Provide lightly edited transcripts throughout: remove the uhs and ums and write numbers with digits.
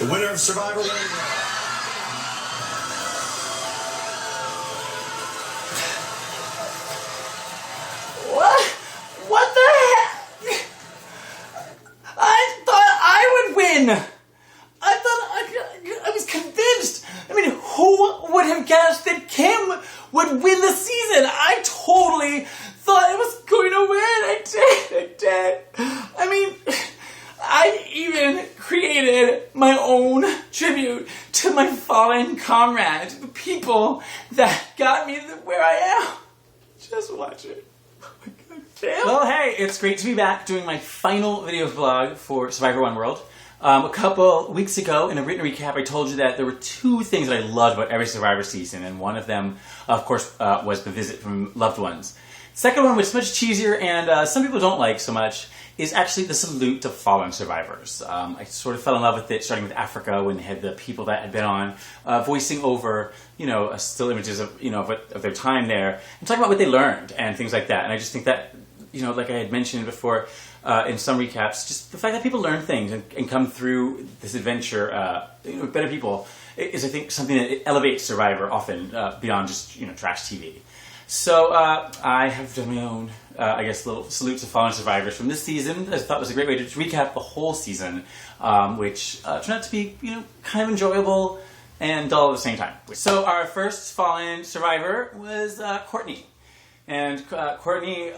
The winner of Survivor What the heck? I thought I would win. I was convinced. I mean, who would have guessed that Kim would win the season? I totally thought it was going to win. I did. I mean, I even created my own tribute to my fallen comrades, the people that got me where I am. Just watch it. Oh my God, damn. Well, hey, it's great to be back doing my final video vlog for Survivor One World. A couple weeks ago, in a written recap, I told you that there were two things that I loved about every Survivor season, and one of them, of course, was the visit from loved ones. The second one, which is much cheesier and some people don't like so much, is actually the salute to fallen survivors. I sort of fell in love with it, starting with Africa, when they had the people that had been on, voicing over, still images of, of their time there, and talking about what they learned and things like that. And I just think that, like I had mentioned before in some recaps, just the fact that people learn things and come through this adventure, better people, is, I think, something that elevates Survivor often beyond just, trash TV. So I have done my own, little salute to fallen survivors from this season. I thought was a great way to recap the whole season, which turned out to be, kind of enjoyable and dull at the same time. So our first fallen survivor was Courtney. And Courtney,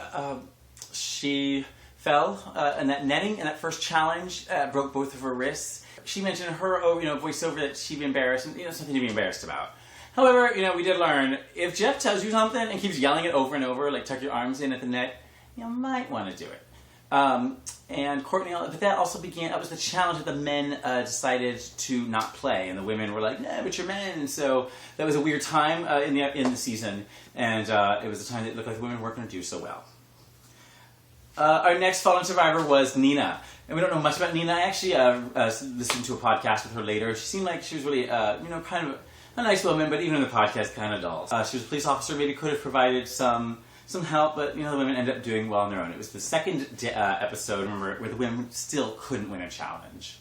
she fell in that netting in that first challenge, broke both of her wrists. She mentioned in her voiceover that she'd be embarrassed, and something to be embarrassed about. However, we did learn, if Jeff tells you something and keeps yelling it over and over, like tuck your arms in at the net, you might want to do it. And Courtney, but that also that was the challenge that the men decided to not play, and the women were like, no, but you're men, and so that was a weird time in the season, and it was a time that it looked like the women weren't going to do so well. Our next fallen survivor was Nina, and we don't know much about Nina. I actually listened to a podcast with her later. She seemed like she was really, kind of a nice woman, but even in the podcast, kind of dull. She was a police officer, maybe could have provided some help, but the women ended up doing well on their own. It was the second episode, remember, where the women still couldn't win a challenge.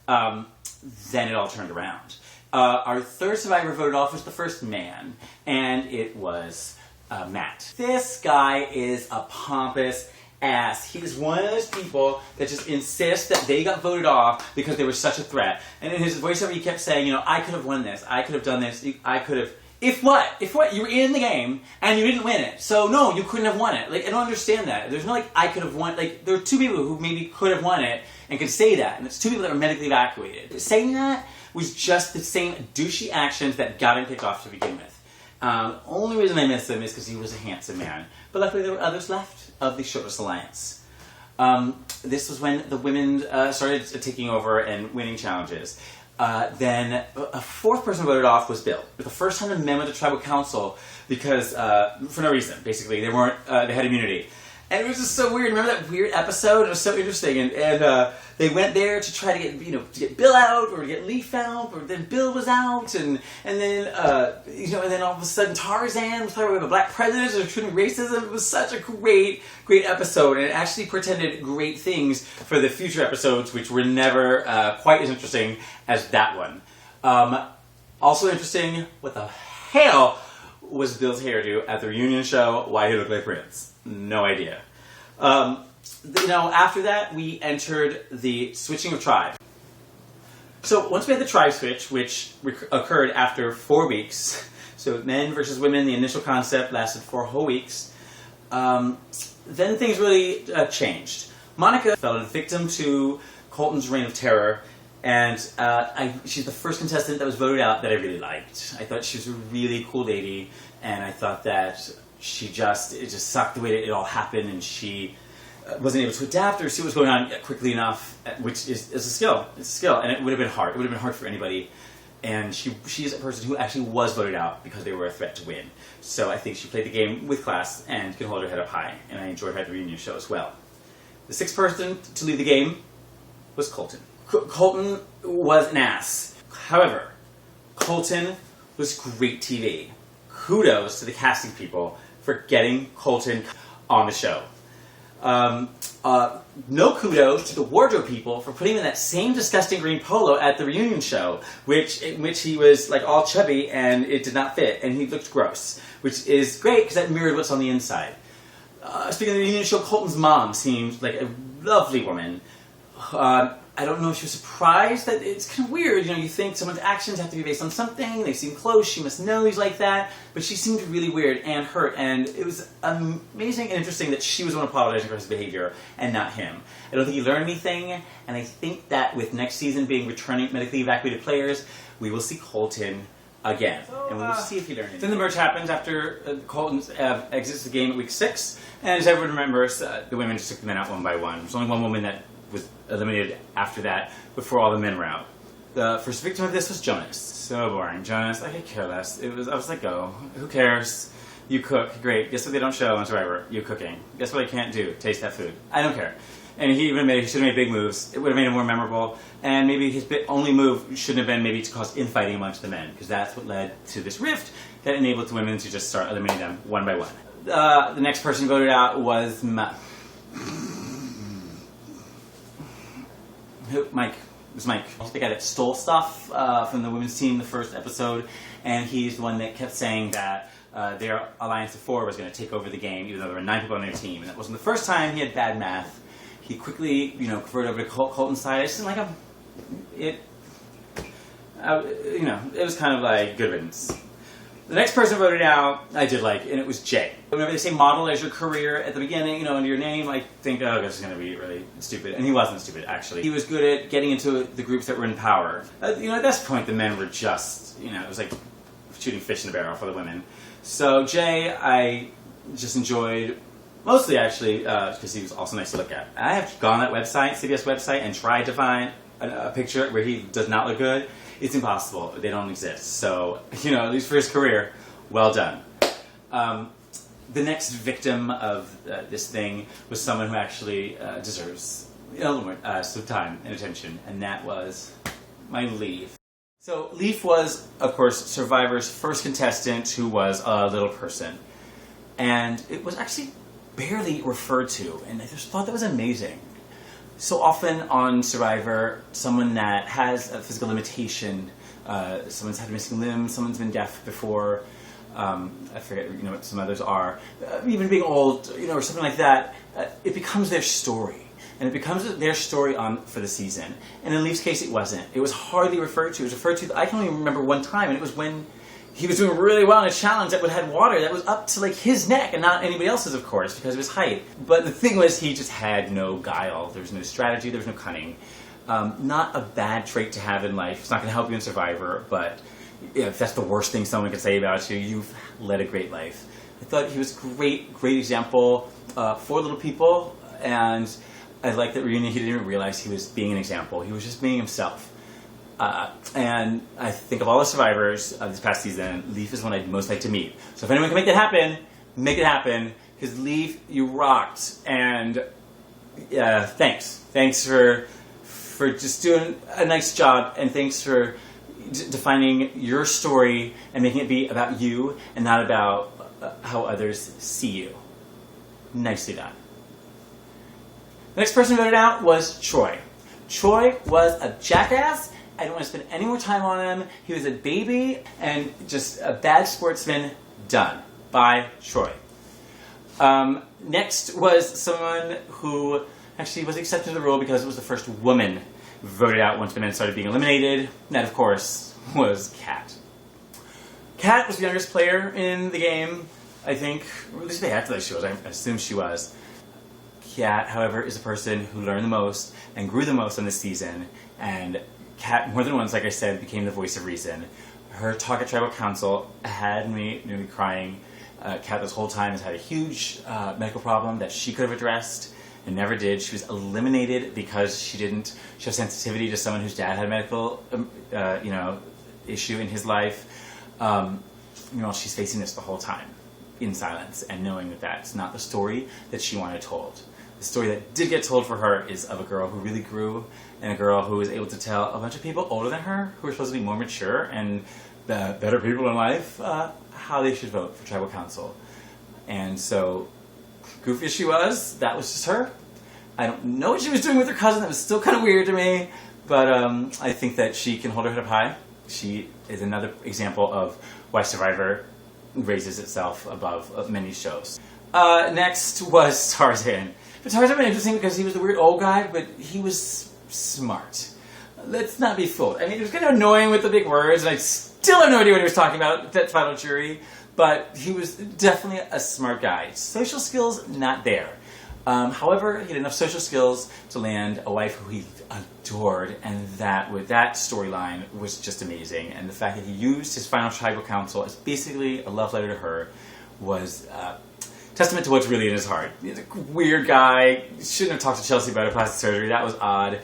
Then it all turned around. Our third survivor voted off was the first man, and it was Matt. This guy is a pompous ass. He's one of those people that just insist that they got voted off because they were such a threat. And in his voiceover, he kept saying, I could have won this. I could have done this. I could have... If what? You were in the game and you didn't win it. So no, you couldn't have won it. I don't understand that. There's no I could have won. There are two people who maybe could have won it and could say that. And it's two people that were medically evacuated. Saying that was just the same douchey actions that got him kicked off to begin with. Only reason I miss him is because he was a handsome man. But luckily there were others left of the Shirtless Alliance. This was when the women started taking over and winning challenges. Then a fourth person voted off was Bill. For the first time the men went to tribal council because, for no reason, basically. They had immunity. And it was just so weird. Remember that weird episode? It was so interesting. And they went there to try to get Bill out or to get Leaf out. Or then Bill was out. And then, and then all of a sudden Tarzan was talking about black presidents and treating racism. It was such a great episode. And it actually portended great things for the future episodes, which were never quite as interesting as that one. Also interesting, what the hell was Bill's hairdo at the reunion show? Why he looked like Prince? No idea. After that, we entered the switching of tribe. So once we had the tribe switch, which occurred after 4 weeks, so men versus women, the initial concept lasted 4 whole weeks, then things really changed. Monica fell a victim to Colton's reign of terror, and she's the first contestant that was voted out that I really liked. I thought she was a really cool lady, and I thought that it just sucked the way that it all happened, and she wasn't able to adapt or see what was going on quickly enough, which is a skill. It's a skill, and it would have been hard. It would have been hard for anybody. And she's a person who actually was voted out because they were a threat to win. So I think she played the game with class and can hold her head up high, and I enjoyed her at the reunion show as well. The sixth person to lead the game was Colton. Colton was an ass. However, Colton was great TV. Kudos to the casting people for getting Colton on the show. No kudos to the wardrobe people for putting him in that same disgusting green polo at the reunion show, in which he was like all chubby and it did not fit and he looked gross, which is great because that mirrored what's on the inside. Speaking of the reunion show, Colton's mom seemed like a lovely woman. I don't know if she was surprised that it's kind of weird. You think someone's actions have to be based on something. They seem close. She must know he's like that. But she seemed really weird and hurt. And it was amazing and interesting that she was the one apologizing for his behavior and not him. I don't think he learned anything. And I think that with next season being returning medically evacuated players, we will see Colton again. And we'll see if he learned anything. Then the merge happens after Colton exits the game at week 6. And as everyone remembers, the women just took the men out one by one. There's only one woman that was eliminated after that, before all the men were out. The first victim of this was Jonas. So boring. Jonas, I could care less. I was like, oh, who cares? You cook, great. Guess what they don't show on Survivor? You cooking. Guess what I can't do? Taste that food. I don't care. And he should have made big moves. It would have made him more memorable. And maybe his only move shouldn't have been maybe to cause infighting amongst the men, because that's what led to this rift that enabled the women to just start eliminating them one by one. The next person voted out was Mike. It was Mike. The guy that stole stuff from the women's team the first episode, and he's the one that kept saying that their alliance of 4 was going to take over the game, even though there were 9 people on their team. And that wasn't the first time he had bad math. He quickly, converted over to Colton's side. I just didn't like him. It was kind of like good riddance. The next person voted out, I did like, and it was Jay. Whenever they say model as your career at the beginning, under your name, I think, oh, this is going to be really stupid. And he wasn't stupid, actually. He was good at getting into the groups that were in power. At this point, the men were just, it was like shooting fish in the barrel for the women. So Jay, I just enjoyed, mostly actually, because he was also nice to look at. I have gone on that website, CBS website, and tried to find a picture where he does not look good. It's impossible. They don't exist. So, at least for his career, well done. The next victim of this thing was someone who actually deserves a little more some time and attention, and that was my Leaf. So, Leaf was, of course, Survivor's first contestant who was a little person. And it was actually barely referred to, and I just thought that was amazing. So often on Survivor, someone that has a physical limitation, someone's had a missing limb, someone's been deaf before, I forget what some others are, even being old, or something like that, it becomes their story. And it becomes their story for the season. And in Leaf's case, it wasn't. It was hardly referred to. It was referred to, I can only remember one time, and it was when he was doing really well in a challenge that had water that was up to his neck and not anybody else's, of course, because of his height. But the thing was, he just had no guile. There was no strategy. There was no cunning. Not a bad trait to have in life. It's not going to help you in Survivor, but if that's the worst thing someone can say about you, you've led a great life. I thought he was a great example for little people, and I like that reunion. He didn't even realize he was being an example. He was just being himself. And I think of all the survivors this past season, Leaf is one I'd most like to meet. So if anyone can make that happen, make it happen. Because Leaf, you rocked. And thanks. Thanks for just doing a nice job. And thanks for defining your story and making it be about you and not about how others see you. Nicely done. The next person voted out was Troy. Troy was a jackass. I don't want to spend any more time on him. He was a baby and just a bad sportsman. Done. By Troy. Next was someone who actually was accepted to the rule because it was the first woman voted out once the men started being eliminated. And that, of course, was Kat. Kat was the youngest player in the game, I think. Or at least they acted like she was. I assume she was. Kat, however, is a person who learned the most and grew the most on this season. And Kat, more than once, like I said, became the voice of reason. Her talk at Tribal Council had me crying. Kat this whole time has had a huge medical problem that she could have addressed and never did. She was eliminated because she didn't show sensitivity to someone whose dad had a medical issue in his life. She's facing this the whole time in silence and knowing that that's not the story that she wanted told. The story that did get told for her is of a girl who really grew and a girl who was able to tell a bunch of people older than her who were supposed to be more mature and better people in life how they should vote for Tribal Council. And so, goofy as she was, that was just her. I don't know what she was doing with her cousin. That was still kind of weird to me. But I think that she can hold her head up high. She is another example of why Survivor raises itself above many shows. Next was Tarzan. But Tarzan was interesting because he was the weird old guy, but he was smart. Let's not be fooled. I mean, it was kind of annoying with the big words, and I still have no idea what he was talking about, that final jury, but he was definitely a smart guy. Social skills, not there. However, he had enough social skills to land a wife who he adored, and that storyline was just amazing. And the fact that he used his final tribal council as basically a love letter to her was testament to what's really in his heart. He's a weird guy. Shouldn't have talked to Chelsea about a plastic surgery. That was odd.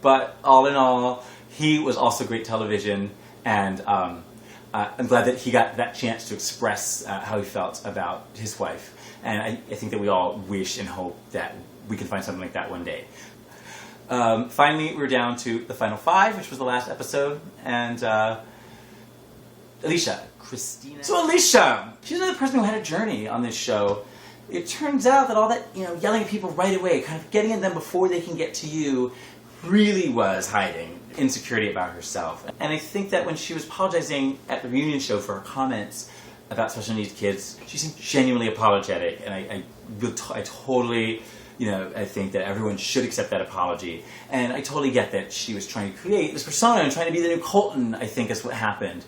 But all in all, he was also great television, and I'm glad that he got that chance to express how he felt about his wife. And I think that we all wish and hope that we can find something like that one day. Finally, we're down to the final 5, which was the last episode, and Alicia. Christina. So Alicia, she's another person who had a journey on this show. It turns out that all that, yelling at people right away, kind of getting at them before they can get to you, really was hiding insecurity about herself. And I think that when she was apologizing at the reunion show for her comments about special needs kids, she seemed genuinely apologetic, and I totally, I think that everyone should accept that apology. And I totally get that she was trying to create this persona and trying to be the new Colton, I think is what happened.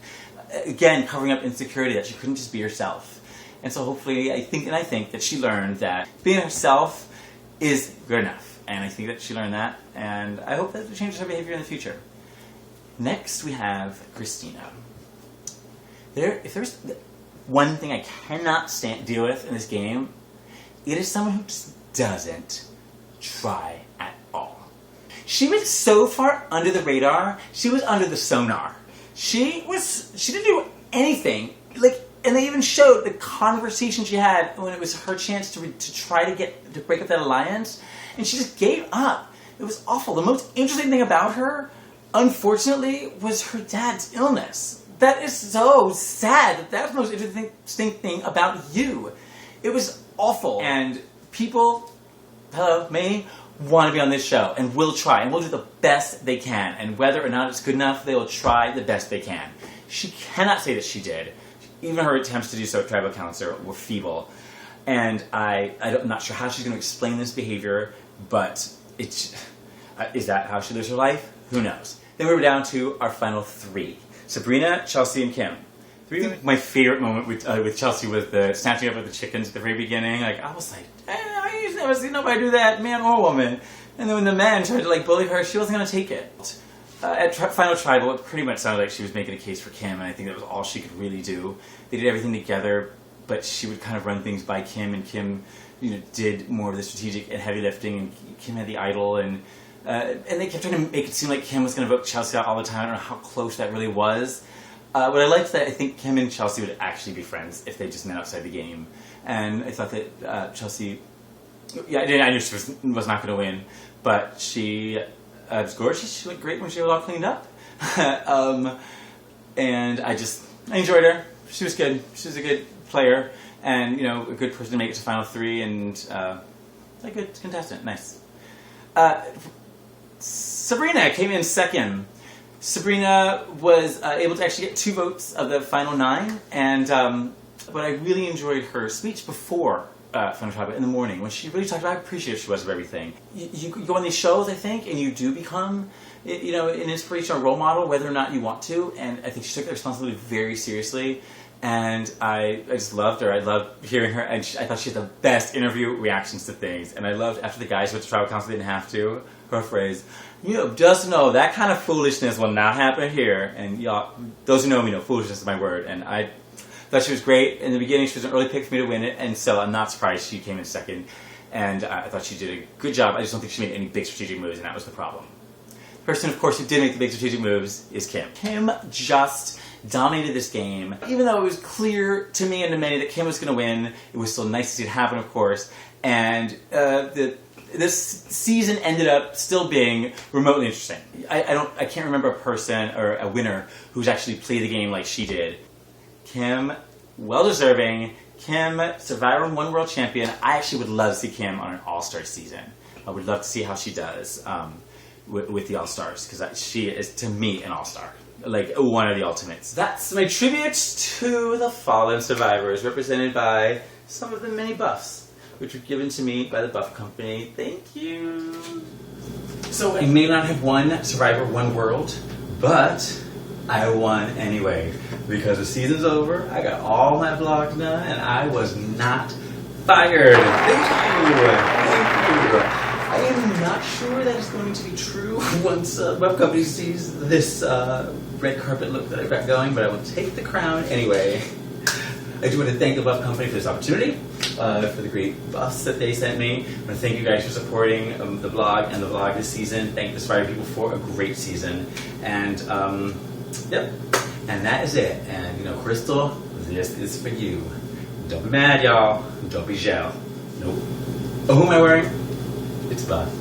Again, covering up insecurity, that she couldn't just be herself. And so hopefully, I think that she learned that being herself is good enough. And I think that she learned that, and I hope that it changes her behavior in the future. Next, we have Christina. If there's one thing I cannot deal with in this game, it is someone who just doesn't try at all. She went so far under the radar, she was under the sonar. She didn't do anything, and they even showed the conversation she had when it was her chance to try to break up that alliance, and she just gave up. It was awful. The most interesting thing about her, unfortunately, was her dad's illness. That is so sad. That's the most interesting thing about you. It was awful. And people, me, want to be on this show, and will try, and will do the best they can. And whether or not it's good enough, they will try the best they can. She cannot say that she did. Even her attempts to do so at Tribal Council were feeble. And I'm not sure how she's going to explain this behavior, but is that how she lives her life? Who knows? Then we were down to our final 3. Sabrina, Chelsea, and Kim. My favorite moment with Chelsea was the snatching up of the chickens at the very beginning. I was like, I used to never see nobody do that, man or woman. And then when the man tried to bully her, she wasn't going to take it. At Final Tribal, it pretty much sounded like she was making a case for Kim, and I think that was all she could really do. They did everything together, but she would kind of run things by Kim, and Kim, did more of the strategic and heavy lifting, and Kim had the idol, and they kept trying to make it seem like Kim was going to vote Chelsea out all the time. I don't know how close that really was. What I liked that I think Kim and Chelsea would actually be friends if they just met outside the game, and I thought that Chelsea, I knew she was not going to win, but she was gorgeous. She looked great when she was all cleaned up, and I enjoyed her. She was good. She was a good player, and a good person to make it to Final 3, and a good contestant. Nice. Sabrina came in second. Sabrina was able to actually get 2 votes of the final 9, and but I really enjoyed her speech before Final Tribal in the morning, when she really talked about how appreciative she was of everything. You go on these shows, I think, and you do become, an inspirational role model, whether or not you want to, and I think she took that responsibility very seriously, and I just loved her. I loved hearing her, and I thought she had the best interview reactions to things, and I loved, after the guys went to Tribal Council, they didn't have to, her phrase, just know that kind of foolishness will not happen here, and y'all, those who know me know foolishness is my word, and I thought she was great. In the beginning, she was an early pick for me to win it, and so I'm not surprised she came in second, and I thought she did a good job. I just don't think she made any big strategic moves, and that was the problem. The person, of course, who did make the big strategic moves is Kim. Kim just dominated this game. Even though it was clear to me and to many that Kim was going to win, it was still nice to see it happen, of course, and this season ended up still being remotely interesting. I can't remember a person or a winner who's actually played the game like she did. Kim, well deserving, Kim, Survivor One World Champion. I actually would love to see Kim on an All-Star season. I would love to see how she does with the All-Stars, because she is, to me, an All-Star. Like, one of the ultimates. That's my tribute to the fallen survivors, represented by some of the many buffs, which were given to me by the Buff Company. Thank you. So I may not have won Survivor One World, but I won anyway, because the season's over, I got all my vlogs done, and I was not fired. Thank you. Thank you. I am not sure that is going to be true once Buff Company sees this red carpet look that I've got going, but I will take the crown anyway. I do want to thank the Buff Company for this opportunity, for the great buffs that they sent me. I want to thank you guys for supporting the blog and the vlog this season. Thank the Survivor people for a great season. And, yep. And that is it. And, you know, Crystal, this is for you. Don't be mad, y'all. Don't be gel. Nope. Oh, who am I wearing? It's Buff.